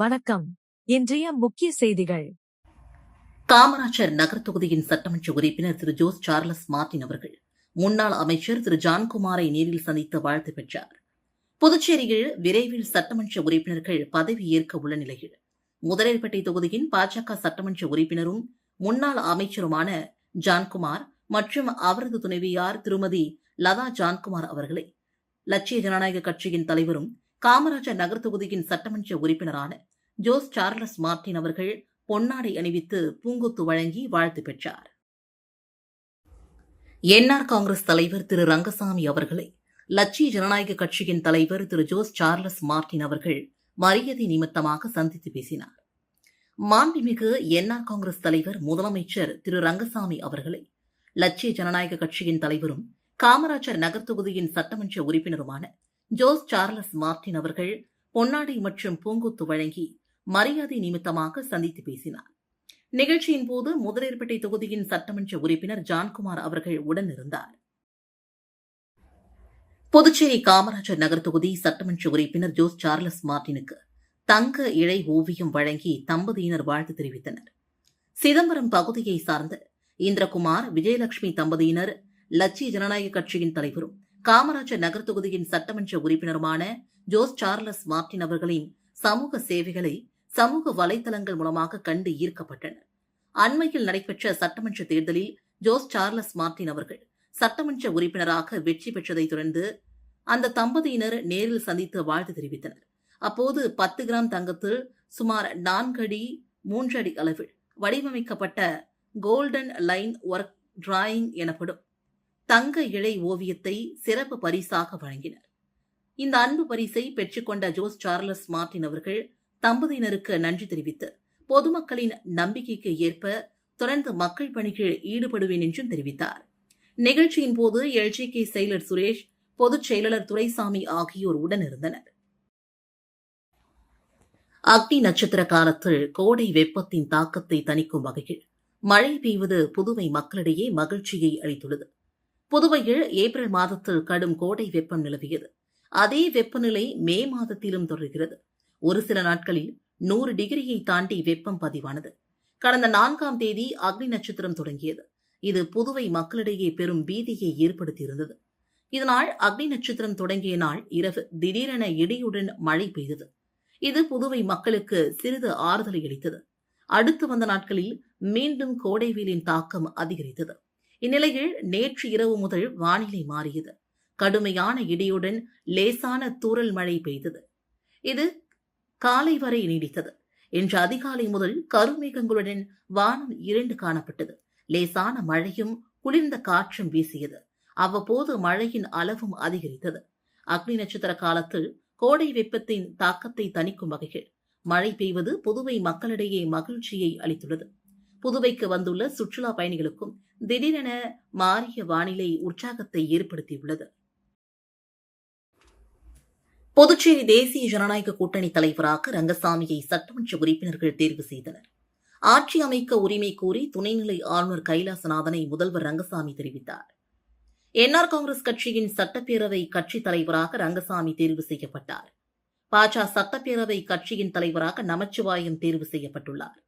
வணக்கம். இன்றைய முக்கிய செய்திகள். காமராஜர் நகர் தொகுதியின் சட்டமன்ற உறுப்பினர் திரு ஜோஸ் சார்லஸ் மார்டின் அவர்கள் முன்னாள் அமைச்சர் திரு ஜான்குமாரை நேரில் சந்தித்து வாழ்த்து பெற்றார். புதுச்சேரியில் விரைவில் சட்டமன்ற உறுப்பினர்கள் பதவியேற்க உள்ள நிலையில் முதலியர்பேட்டை தொகுதியின் பாஜக சட்டமன்ற உறுப்பினரும் முன்னாள் அமைச்சருமான ஜான்குமார் மற்றும் அவரது துணைவியார் திருமதி லதா ஜான்குமார் அவர்களை லட்சிய ஜனநாயக கட்சியின் தலைவரும் காமராஜர் நகர் தொகுதியின் சட்டமன்ற உறுப்பினரான ஜோஸ் சார்லஸ் மார்டின் அவர்கள் பொன்னாடை அணிவித்து பூங்கொத்து வழங்கி வாழ்த்து பெற்றார். என்ஆர் காங்கிரஸ் தலைவர் திரு ரங்கசாமி அவர்களை லட்சிய ஜனநாயக கட்சியின் தலைவர் திரு ஜோஸ் சார்லஸ் மார்டின் அவர்கள் மரியாதை நிமித்தமாக சந்தித்து பேசினார். மாண்புமிகு என்ஆர் காங்கிரஸ் தலைவர் முதலமைச்சர் திரு ரங்கசாமி அவர்களை லட்சிய ஜனநாயக கட்சியின் தலைவரும் காமராஜர் நகர் தொகுதியின் சட்டமன்ற உறுப்பினருமான ஜோஸ் சார்லஸ் மார்டின் அவர்கள் பொன்னாடை மற்றும் பூங்கொத்து வழங்கி மரியாதை நிமித்தமாக சந்தித்து பேசினார். நிகழ்ச்சியின் போது முதலியர்பேட்டை தொகுதியின் சட்டமன்ற உறுப்பினர் ஜான்குமார் அவர்கள் உடனிருந்தார். புதுச்சேரி காமராஜர் நகர் தொகுதி சட்டமன்ற உறுப்பினர் ஜோஸ் சார்லஸ் மார்டினுக்கு தங்க இழை ஓவியம் வழங்கி தம்பதியினர் வாழ்த்து தெரிவித்தனர். சிதம்பரம் பகுதியை சார்ந்த இந்திரகுமார் விஜயலட்சுமி தம்பதியினர் லட்சிய ஜனநாயக கட்சியின் தலைவரும் காமராஜர் நகர் தொகுதியின் சட்டமன்ற உறுப்பினருமான ஜோஸ் சார்லஸ் மார்டின் அவர்களின் சமூக சேவைகளை சமூக வலைதளங்கள் மூலமாக கண்டு ஈர்க்கப்பட்டனர். அண்மையில் நடைபெற்ற சட்டமன்ற தேர்தலில் ஜோஸ் சார்லஸ் மார்டின் அவர்கள் சட்டமன்ற உறுப்பினராக வெற்றி பெற்றதைத் தொடர்ந்து அந்த தம்பதியினர் நேரில் சந்தித்து வாழ்த்து தெரிவித்தனர். அப்போது 10 கிராம் தங்கத்தில் சுமார் 4 அடி 3 அடி அளவில் வடிவமைக்கப்பட்ட கோல்டன் லைன் ஒர்க் டிராயிங் எனப்படும் தங்க இழை ஓவியத்தை சிறப்பு பரிசாக வழங்கினர். இந்த அன்பு பரிசை பெற்றுக்கொண்ட ஜோஸ் சார்லஸ் மார்டின் அவர்கள் தம்பதியினருக்கு நன்றி தெரிவித்து பொதுமக்களின் நம்பிக்கைக்கு ஏற்ப தொடர்ந்து மக்கள் பணிகளில் ஈடுபடுவேன் என்றும் தெரிவித்தார். நிகழ்ச்சியின் போது LGK செயலர் சுரேஷ், பொதுச் செயலாளர் துரைசாமி ஆகியோர் உடனிருந்தனர். அக்னி நட்சத்திர காலத்தில் கோடை வெப்பத்தின் தாக்கத்தை தணிக்கும் வகையில் மழை பெய்வது புதுவை மக்களிடையே மகிழ்ச்சியை அளித்துள்ளது. புதுவையில் ஏப்ரல் மாதத்தில் கடும் கோடை வெப்பம் நிலவியது. அதே வெப்பநிலை மே மாதத்திலும் தொடர்கிறது. ஒரு சில நாட்களில் 100 டிகிரியை தாண்டி வெப்பம் பதிவானது. கடந்த 4ஆம் தேதி அக்னி நட்சத்திரம் தொடங்கியது. இது புதுவை மக்களிடையே பெரும் பீதியை ஏற்படுத்தியிருந்தது. இதனால் அக்னி நட்சத்திரம் தொடங்கிய நாள் இரவு திடீரென இடியுடன் மழை பெய்தது. இது புதுவை மக்களுக்கு சிறிது ஆறுதலை அளித்தது. அடுத்து வந்த நாட்களில் மீண்டும் கோடை வெயிலின் தாக்கம் அதிகரித்தது. இந்நிலையில் நேற்று இரவு முதல் வானிலை மாறியது. கடுமையான இடியுடன் லேசான தூறல் மழை பெய்தது. இது காலை வரை நீடித்தது. இன்று அதிகாலை முதல் கருமேகங்களுடன் வானம் இருண்டு காணப்பட்டது. லேசான மழையும் குளிர்ந்த காற்றும் வீசியது. அவ்வப்போது மழையின் அளவும் அதிகரித்தது. அக்னி நட்சத்திர காலத்தில் கோடை வெப்பத்தின் தாக்கத்தை தணிக்கும் வகையில் மழை பெய்வது புதுவை மக்களிடையே மகிழ்ச்சியை அளித்துள்ளது. புதுவைக்கு வந்துள்ள சுற்றுலா பயணிகளுக்கும் திடீரென மாறிய வானிலை உற்சாகத்தை ஏற்படுத்தியுள்ளது. புதுச்சேரி தேசிய ஜனநாயக கூட்டணி தலைவராக ரங்கசாமியை சட்டமன்ற உறுப்பினர்கள் தேர்வு செய்தனர். ஆட்சி அமைக்க உரிமை கோரி துணைநிலை ஆளுநர் கைலாசநாதனை முதல்வர் ரங்கசாமி தெரிவித்தார். என்ஆர் காங்கிரஸ் கட்சியின் சட்டப்பேரவை கட்சித் தலைவராக ரங்கசாமி தேர்வு செய்யப்பட்டார். பாஜக சட்டப்பேரவை கட்சியின் தலைவராக நமச்சிவாயம் தேர்வு செய்யப்பட்டுள்ளார்.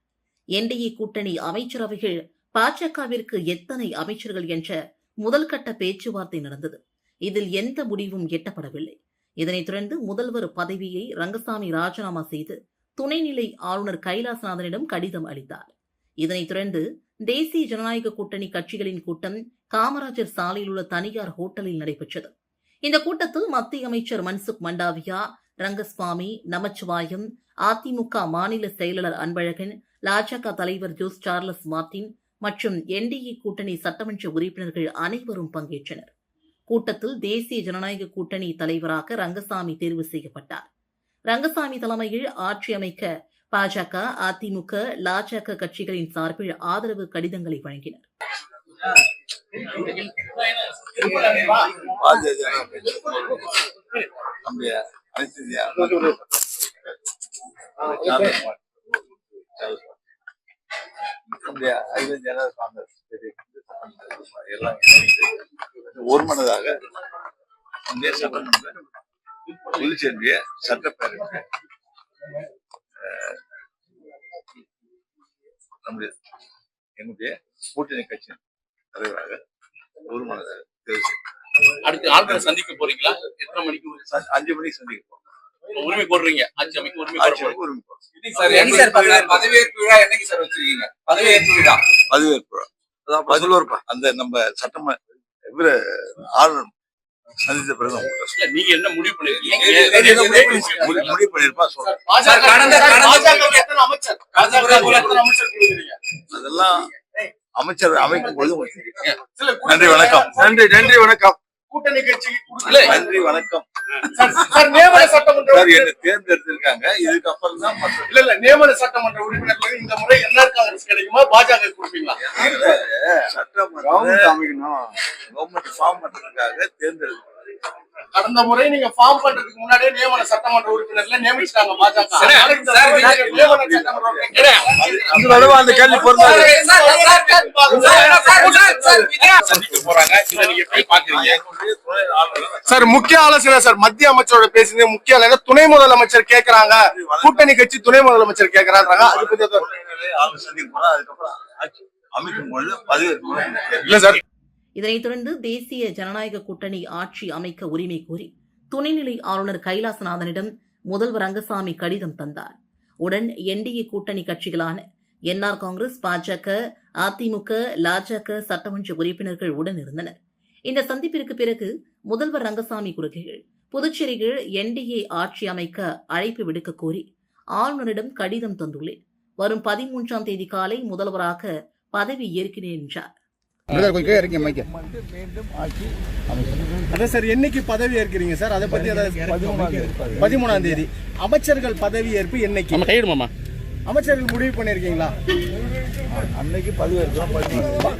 NDA கூட்டணி அமைச்சரவைகள் பாஜகவிற்கு எத்தனை அமைச்சர்கள் என்ற முதல்கட்ட பேச்சுவார்த்தை நடந்தது. இதில் எந்த முடிவும் எட்டப்படவில்லை. இதனைத் தொடர்ந்து முதல்வர் பதவியை ரங்கசாமி ராஜினாமா செய்து துணைநிலை ஆளுநர் கைலாசநாதனிடம் கடிதம் அளித்தார். இதனைத் தொடர்ந்து தேசிய ஜனநாயக கூட்டணி கட்சிகளின் கூட்டம் காமராஜர் சாலையில் உள்ள தனியார் ஹோட்டலில் நடைபெற்றது. இந்த கூட்டத்தில் மத்திய அமைச்சர் மன்சுக் மண்டாவியா, ரங்கஸ்வாமி, நமச்சிவாயம், அதிமுக மாநில செயலாளர் அன்பழகன், பாஜக தலைவர் ஜோஸ் சார்லஸ் மார்டின் மற்றும் NDA கூட்டணி சட்டமன்ற உறுப்பினர்கள் அனைவரும் பங்கேற்றனர். கூட்டத்தில் தேசிய ஜனநாயக கூட்டணி தலைவராக ரங்கசாமி தேர்வு செய்யப்பட்டார். ரங்கசாமி தலைமையில் ஆட்சி அமைக்க பாஜக, அதிமுக, பாஜக கட்சிகளின் சார்பில் ஆதரவு கடிதங்களை வழங்கினர். ஒருமனதாக இந்திய சட்டமன்ற புதுச்சேரிய சட்டப்பேரவை நம்முடைய எங்களுடைய கூட்டணி கட்சி தலைவராக ஒரு மனதாக தேர்வு செய்யப்பட்டார். அடுத்து ஆளுநரை சந்திக்க போறீங்களா? எத்தனை மணிக்கு? 5 மணிக்கு சந்திக்க போறோம். உரிமை கோர்றீங்க? 5 மணிக்கு உரிமை ஆட்சி கோர உரிமை கோரும். பதவியேற்பு விழா என்னைக்கு சார் வச்சிருக்கீங்க? பதவியேற்பு விழா அதான் பதிலோர்ப்பா அந்த நம்ம சட்டமன்ற இவர ஆளுநர் சந்தித்த பிறகு இல்ல, நீங்க என்ன முடிவு பண்ணிருக்கீங்க? முடிவு பண்ணிருப்பா சொல்றேன். அதெல்லாம் அமைச்சர் அமைக்கும் பொழுது நன்றி வணக்கம். நன்றி வணக்கம். கூட்டணி கட்சி நன்றி வணக்கம். நியமன சட்டமன்ற சார் என்ன தேர்ந்தெடுத்திருக்காங்க, இதுக்கப்புறம் தான் இல்ல நியமன சட்டமன்ற உறுப்பினர்கள் இந்த முறை என்ஆர் காங்கிரஸ் கிடைக்குமா, பாஜக கொடுப்பீங்களா? கவர்மெண்ட் ஃபார்ம் பண்றதுக்காக தேர்ந்தெடுக்க. கடந்த முறை நீங்க ஃபார்ம் பண்றதுக்கு முன்னாடியே நியமன சட்டமன்ற உறுப்பினர்ல நியமிச்சிட்டாங்க பாஜக. அந்த கேள்வி சந்திக்க போறாங்க, இதை நீங்க எப்படி பாக்குறீங்க? சார் முக்கிய ஆலோசனை சார் மத்திய அமைச்சரோட பேசுறது முக்கிய ஆலோசனை. துணை முதலமைச்சர் கேக்குறாங்க, கூட்டணி கட்சி துணை முதலமைச்சர் கேக்குறாங்க. அது பத்தி அதுக்கப்புறம் அமைக்கும் பொழுது பதவியேற்பு இல்ல சார். இதனைத் தொடர்ந்து தேசிய ஜனநாயக கூட்டணி ஆட்சி அமைக்க உரிமை கோரி துணைநிலை ஆளுநர் கைலாசநாதனிடம் முதல்வர் ரங்கசாமி கடிதம் தந்தார். உடன் என்டிஏ கூட்டணி கட்சிகளான என்ஆர் காங்கிரஸ், பாஜக, அதிமுக, லாஜக சட்டமன்ற உறுப்பினர்கள் உடன் இருந்தனர். இந்த சந்திப்பிற்கு பிறகு முதல்வர் ரங்கசாமி கூறுகையில், புதுச்சேரியில் என்டிஏ ஆட்சி அமைக்க அழைப்பு விடுக்க கோரி ஆளுநரிடம் கடிதம் தந்துள்ளேன். வரும் 13ஆம் தேதி காலை முதல்வராக பதவி ஏற்கிறேன் என்றார். அதான் சார் என்னைக்கு பதவி ஏற்கிறீங்க சார்? அதை பத்தி 13ஆம் தேதி அமைச்சர்கள் பதவி ஏற்பு என்னைக்கு? அமைச்சர்கள் முடிவு பண்ணிருக்கீங்களா? அன்னைக்கு பதவி ஏற்கிறோம்.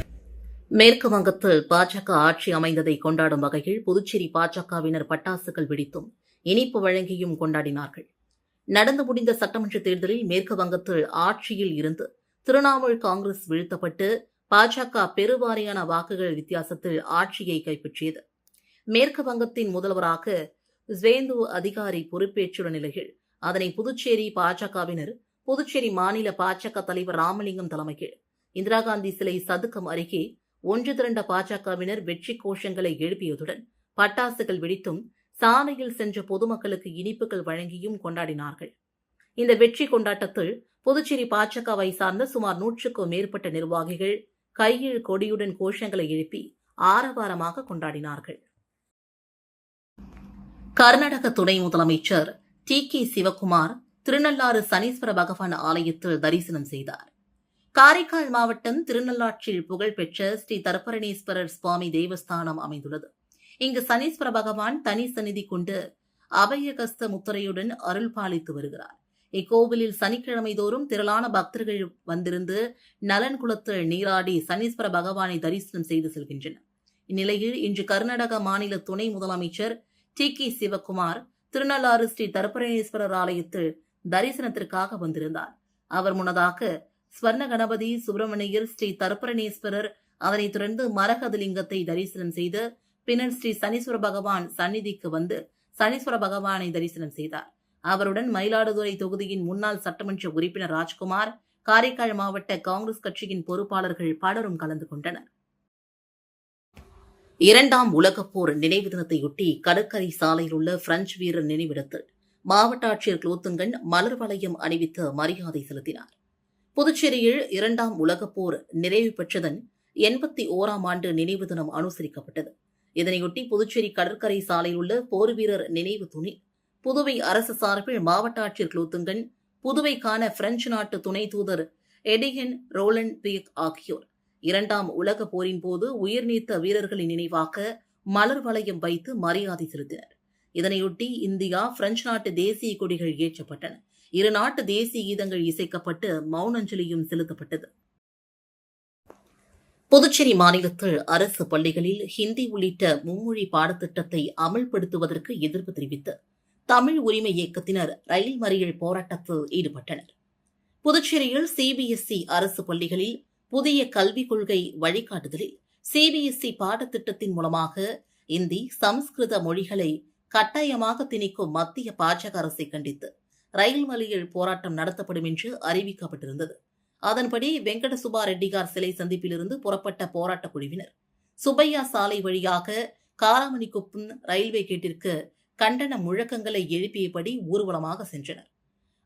மேற்கு வங்கத்தில் பாஜக ஆட்சி அமைந்ததை கொண்டாடும் வகையில் புதுச்சேரி பாஜகவினர் பட்டாசுகள் வெடித்தும் இனிப்பு வழங்கியும் கொண்டாடினார்கள். நடந்து முடிந்த சட்டமன்ற தேர்தலில் மேற்கு வங்கத்தில் ஆட்சியில் இருந்து திரிணாமுல் காங்கிரஸ் வீழ்த்தப்பட்டு பாஜக பெருவாரியான வாக்குகள் வித்தியாசத்தில் ஆட்சியை கைப்பற்றியது. மேற்கு வங்கத்தின் முதல்வராக ஸ்வேந்து அதிகாரி பொறுப்பேற்றுள்ள நிலையில் அதனை புதுச்சேரி பாஜகவினர் புதுச்சேரி மாநில பாஜக தலைவர் ராமலிங்கம் தலைமையில் இந்திரா காந்தி சிலை சதுக்கம் அருகே ஒன்று திரண்ட பாஜகவினர் வெற்றி கோஷங்களை எழுப்பியதுடன் பட்டாசுகள் வெடித்தும் சாலையில் சென்ற பொதுமக்களுக்கு இனிப்புகள் வழங்கியும் கொண்டாடினார்கள். இந்த வெற்றி கொண்டாட்டத்தில் புதுச்சேரி பாஜகவை சார்ந்த சுமார் 100க்கும் மேற்பட்ட நிர்வாகிகள் கையில் கொடியுடன் கோஷங்களை எழுப்பி ஆரவாரமாக கொண்டாடினார்கள். கர்நாடக துணை முதலமைச்சர் டி.கே. சிவக்குமார் திருநள்ளாறு சனீஸ்வர பகவான் ஆலயத்தில் தரிசனம் செய்தார். காரைக்கால் மாவட்டம் திருநள்ளாற்றில் புகழ்பெற்ற ஸ்ரீ தர்ப்பரணேஸ்வரர் சுவாமி தேவஸ்தானம் அமைந்துள்ளது. இங்கு சனீஸ்வர பகவான் தனி சந்நிதி கொண்டு அபயகஸ்த முத்திரையுடன் அருள் பாலித்து வருகிறார். இக்கோவிலில் சனிக்கிழமை தோறும் திரளான பக்தர்கள் வந்திருந்து நலன் குளத்தில் நீராடி சனீஸ்வர பகவானை தரிசனம் செய்து செல்கின்றனர். இந்நிலையில் இன்று கர்நாடக மாநில துணை முதலமைச்சர் டி.கே. சிவக்குமார் திருநள்ளாறு ஸ்ரீ தர்ப்பரணேஸ்வரர் ஆலயத்தில் தரிசனத்திற்காக வந்திருந்தார். அவர் முன்னதாக ஸ்வர்ண கணபதி, சுப்பிரமணியர், ஸ்ரீ தர்ப்பரணேஸ்வரர், அதனைத் தொடர்ந்து மரகதலிங்கத்தை தரிசனம் செய்து பின்னர் ஸ்ரீ சனீஸ்வர பகவான் சந்நிதிக்கு வந்து சனீஸ்வர பகவானை தரிசனம் செய்தார். அவருடன் மயிலாடுதுறை தொகுதியின் முன்னாள் சட்டமன்ற உறுப்பினர் ராஜ்குமார், காரைக்கால் மாவட்ட காங்கிரஸ் கட்சியின் பொறுப்பாளர்கள் பலரும் கலந்து கொண்டனர். 2ஆம் உலகப் போர் நினைவு தினத்தையொட்டி கடற்கரை சாலையில் உள்ள பிரெஞ்சு வீரர் நினைவிடத்தில் மாவட்ட ஆட்சியர் குலோத்துங்கன் மலர் வளையம் அணிவித்து மரியாதை செலுத்தினார். புதுச்சேரியில் 2ஆம் உலகப் போர் நிறைவு பெற்றதன் 81ஆம் ஆண்டு நினைவு தினம் அனுசரிக்கப்பட்டது. இதனையொட்டி புதுச்சேரி கடற்கரை சாலையில் உள்ள போர் வீரர் நினைவு தூணில் புதுவை அரசு சார்பில் மாவட்ட ஆட்சியர் குலோத்துங்கன், புதுவைக்கான பிரெஞ்சு நாட்டு துணை தூதர் எடிகன் ரோலன் பியக் ஆகியோர் 2ஆம் உலக போரின் போது உயிர் நீத்த வீரர்களின் நினைவாக மலர் வளையம் வைத்து மரியாதை செலுத்தினர். இதனையொட்டி இந்தியா, பிரெஞ்சு நாட்டு தேசிய கொடிகள் ஏற்றப்பட்டன. இரு நாட்டு தேசிய கீதங்கள் இசைக்கப்பட்டு மௌனஞ்சலியும் செலுத்தப்பட்டது. புதுச்சேரி மாநிலத்தில் அரசு பள்ளிகளில் ஹிந்தி உள்ளிட்ட மும்மொழி பாடத்திட்டத்தை அமல்படுத்துவதற்கு எதிர்ப்பு தெரிவித்து தமிழ் உரிமை இயக்கத்தினர் ரயில் மறியல் போராட்டத்தில் ஈடுபட்டனர். புதுச்சேரியில் சிபிஎஸ்இ அரசு பள்ளிகளில் புதிய கல்விக் கொள்கை வழிகாட்டுதலில் சிபிஎஸ்இ பாடத்திட்டத்தின் மூலமாக இந்தி, சமஸ்கிருத மொழிகளை கட்டாயமாக திணிக்கும் மத்திய பாஜக அரசை கண்டித்து ரயில் மறியல் போராட்டம் நடத்தப்படும் என்று அறிவிக்கப்பட்டிருந்தது. அதன்படி வெங்கட சுபா ரெட்டிகார் சிலை சந்திப்பிலிருந்து புறப்பட்ட போராட்டக் குழுவினர் சுப்பையா சாலை வழியாக காராமணிக்குப்பம் ரயில்வே கேட்டிற்கு கண்டன முழக்கங்களை எழுப்பியபடி ஊர்வலமாக சென்றனர்.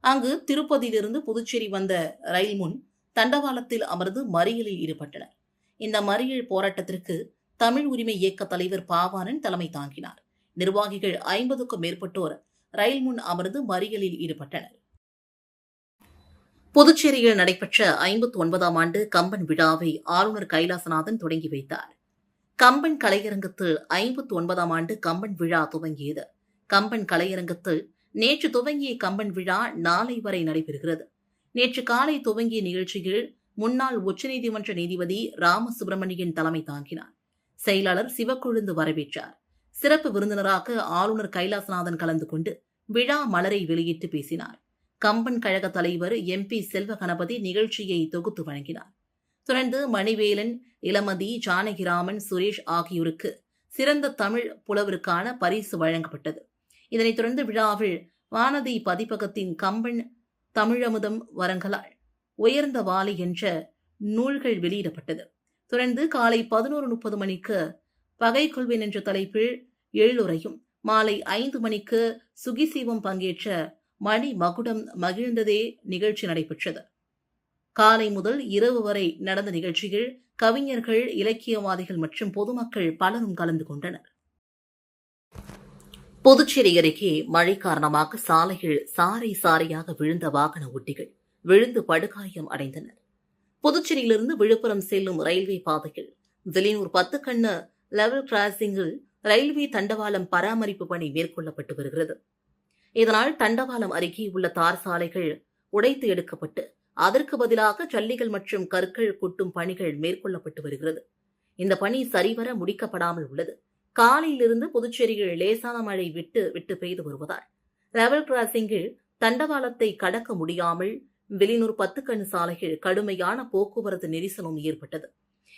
அங்கு திருப்பதியிலிருந்து புதுச்சேரி வந்த ரயில் முன் தண்டவாளத்தில் அமர்ந்து மறியலில் ஈடுபட்டனர். இந்த மறியல் போராட்டத்திற்கு தமிழ் உரிமை இயக்க தலைவர் பாவாணன் தலைமை தாங்கினார். நிர்வாகிகள் 50க்கும் மேற்பட்டோர் ரயில் முன் அமர்ந்து மறியலில் ஈடுபட்டனர். புதுச்சேரியில் நடைபெற்ற 59ஆம் ஆண்டு கம்பன் விழாவை ஆளுநர் கைலாசநாதன் தொடங்கி வைத்தார். கம்பன் கலையரங்கத்தில் 59ஆம் ஆண்டு கம்பன் விழா துவங்கியது. கம்பன் கலையரங்கத்தில் நேற்று துவங்கிய கம்பன் விழா நாளை வரை நடைபெறுகிறது. நேற்று காலை துவங்கிய நிகழ்ச்சியில் முன்னாள் உச்சநீதிமன்ற நீதிபதி ராமசுப்பிரமணியன் தலைமை தாங்கினார். செயலாளர் சிவக்கொழுந்து வரவேற்றார். சிறப்பு விருந்தினராக ஆளுநர் கைலாசநாதன் கலந்து கொண்டு விழா மலரை வெளியிட்டு பேசினார். கம்பன் கழக தலைவர் MP செல்வ கணபதி நிகழ்ச்சியை தொகுத்து வழங்கினார். தொடர்ந்து மணிவேலன், இளமதி, ஜானகிராமன், சுரேஷ் ஆகியோருக்கு சிறந்த தமிழ் புலவருக்கான பரிசு வழங்கப்பட்டது. இதனைத் தொடர்ந்து விழாவில் வானதி பதிப்பகத்தின் கம்பன் தமிழமுதம் வரங்களால் உயர்ந்த வாலி என்ற நூல்கள் வெளியிடப்பட்டது. தொடர்ந்து காலை 11:30 மணிக்கு பகை கொள்வேன் என்ற தலைப்பில் எழுத்துரையும், மாலை 5 மணிக்கு சுகிசீவம் பங்கேற்ற மணி மகுடம் மகிழ்ந்ததே நிகழ்ச்சி நடைபெற்றது. காலை முதல் இரவு வரை நடந்த நிகழ்ச்சியில் கவிஞர்கள், இலக்கியவாதிகள் மற்றும் பொதுமக்கள் பலரும் கலந்து கொண்டனர். புதுச்சேரி அருகே மழை காரணமாக சாலையில் சாறை சாறையாக விழுந்த வாகன ஓட்டிகள் விழுந்து படுகாயம் அடைந்தனர். புதுச்சேரியிலிருந்து விழுப்புரம் செல்லும் ரயில்வே பாதையில் வெளியூர் 10 கண்ணு லெவல் கிராசிங்கில் ரயில்வே தண்டவாளம் பராமரிப்பு பணி மேற்கொள்ளப்பட்டு வருகிறது. இதனால் தண்டவாளம் அருகே உள்ள தார் சாலைகள் உடைத்து எடுக்கப்பட்டு அதற்கு பதிலாக ஜல்லிகள் மற்றும் கற்கள் கொட்டும் பணிகள் மேற்கொள்ளப்பட்டு வருகிறது. இந்த பணி சரிவர முடிக்கப்படாமல் உள்ளது. காலையிலிருந்து புதுச்சேரியில் லேசான மழை விட்டு விட்டு பெய்து வருவதால் லெவல் கிராசிங்கில் தண்டவாளத்தை கடக்க முடியாமல் வெளியூர் 10 கண்ணு சாலையில் கடுமையான போக்குவரத்து நெரிசலும் ஏற்பட்டது.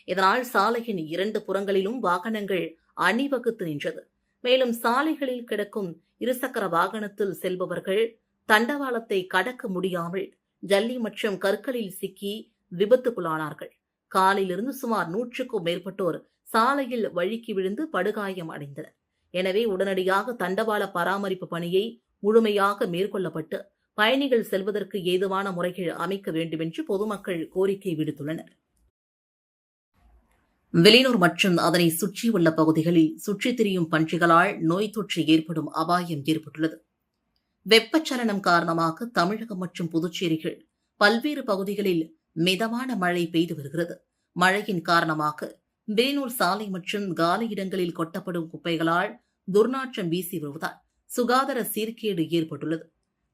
இதனால் சாலையின் 2 புறங்களிலும் வாகனங்கள் அணிவகுத்து நின்றது. மேலும் சாலைகளில் கிடக்கும் இருசக்கர வாகனத்தில் செல்பவர்கள் தண்டவாளத்தை கடக்க முடியாமல் ஜல்லி மற்றும் கற்களில் சிக்கி விபத்துக்குள்ளானார்கள். காலையிலிருந்து சுமார் 100க்கும் மேற்பட்டோர் சாலையில் வழுக்கி விழுந்து படுகாயம் அடைந்தனர். எனவே உடனடியாக தண்டவாள பராமரிப்பு பணியை முழுமையாக மேற்கொள்ளப்பட்டு பயணிகள் செல்வதற்கு ஏதுவான முறைகள் அமைக்க வேண்டும் என்று பொதுமக்கள் கோரிக்கை விடுத்துள்ளனர். வெளியூர் மற்றும் அதனை சுற்றியுள்ள பகுதிகளில் சுற்றித் திரியும் பன்றிகளால் நோய் தொற்று ஏற்படும் அபாயம் ஏற்பட்டுள்ளது. வெப்பச்சலனம் காரணமாக தமிழகம் மற்றும் புதுச்சேரிகள் பல்வேறு பகுதிகளில் மிதமான மழை பெய்து வருகிறது. மழையின் காரணமாக வெளியூர் சாலை மற்றும் காலி இடங்களில் கொட்டப்படும் குப்பைகளால் துர்நாற்றம் வீசி வருவதால் சுகாதார சீர்கேடு ஏற்பட்டுள்ளது.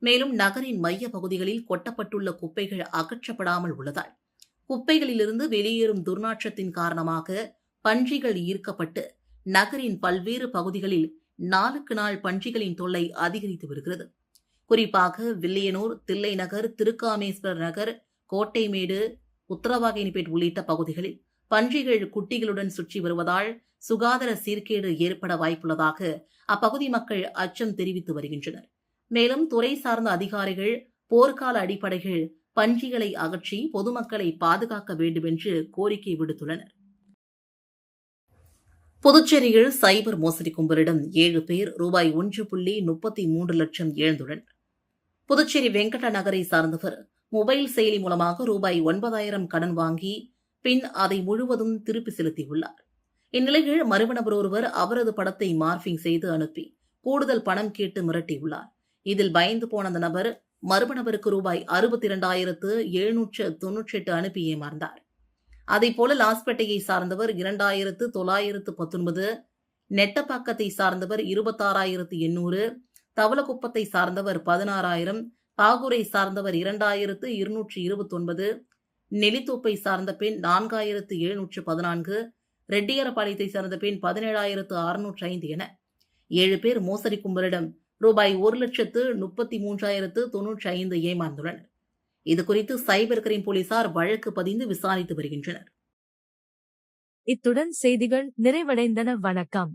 மேலும் நகரின் மைய பகுதிகளில் கொட்டப்பட்டுள்ள குப்பைகள் அகற்றப்படாமல் உள்ளதால் குப்பைகளிலிருந்து வெளியேறும் துர்நாற்றத்தின் காரணமாக பன்றிகள் ஈர்க்கப்பட்டு நகரின் பல்வேறு பகுதிகளில் நாளுக்கு நாள் பன்றிகளின் தொல்லை அதிகரித்து வருகிறது. குறிப்பாக வில்லியனூர், தில்லை நகர், திருக்காமேஸ்வரர் நகர், கோட்டைமேடு, உத்தரவாகேனிப்பேட் உள்ளிட்ட பகுதிகளில் பன்றிகள் குட்டிகளுடன் சுற்றி வருவதால் சுகாதார சீர்கேடு ஏற்பட வாய்ப்புள்ளதாக அப்பகுதி மக்கள் அச்சம் தெரிவித்து வருகின்றனர். மேலும் துறை சார்ந்த அதிகாரிகள் போர்க்கால அடிப்படையில் பன்றிகளை அகற்றி பொதுமக்களை பாதுகாக்க வேண்டும் என்று கோரிக்கை விடுத்துள்ளனர். புதுச்சேரியில் சைபர் மோசடி கும்பலிடம் 7 பேர் ரூபாய் 1.33 லட்சம் இழந்துள்ளனர். புதுச்சேரி வெங்கட நகரை சார்ந்தவர் மொபைல் செயலி மூலமாக ரூபாய் 9,000 கடன் வாங்கி பின் அதை முழுவதும் திருப்பி செலுத்தியுள்ளார். இந்நிலையில் மர்ம நபர் ஒருவர் அவரது படத்தை மார்பிங் செய்து அனுப்பி கூடுதல் பணம் கேட்டு மிரட்டியுள்ளார். இதில் பயந்து போன அந்த நபர் மர்ம நபருக்கு ரூபாய் 62,798 அனுப்பி ஏமாந்தார். அதேபோல லாஸ்பேட்டையை சார்ந்தவர் 2,919, நெட்டப்பாக்கத்தை சார்ந்தவர் 26,800, தவளக்குப்பத்தை சார்ந்தவர் 16,000, பாகூரை சார்ந்தவர் 2,229, நெல்லித்தோப்பை சார்ந்த பெண் 4,714, ரெட்டியாரபாளையத்தை சார்ந்த பெண் 17,605 என 7 பேர் மோசடி கும்பலிடம் ரூபாய் 1,33,095 ஏமாந்துள்ளனர். இதுகுறித்து சைபர் கிரைம் போலீசார் வழக்கு பதிந்து விசாரித்து வருகின்றனர். இத்துடன் செய்திகள் நிறைவடைந்தன. வணக்கம்.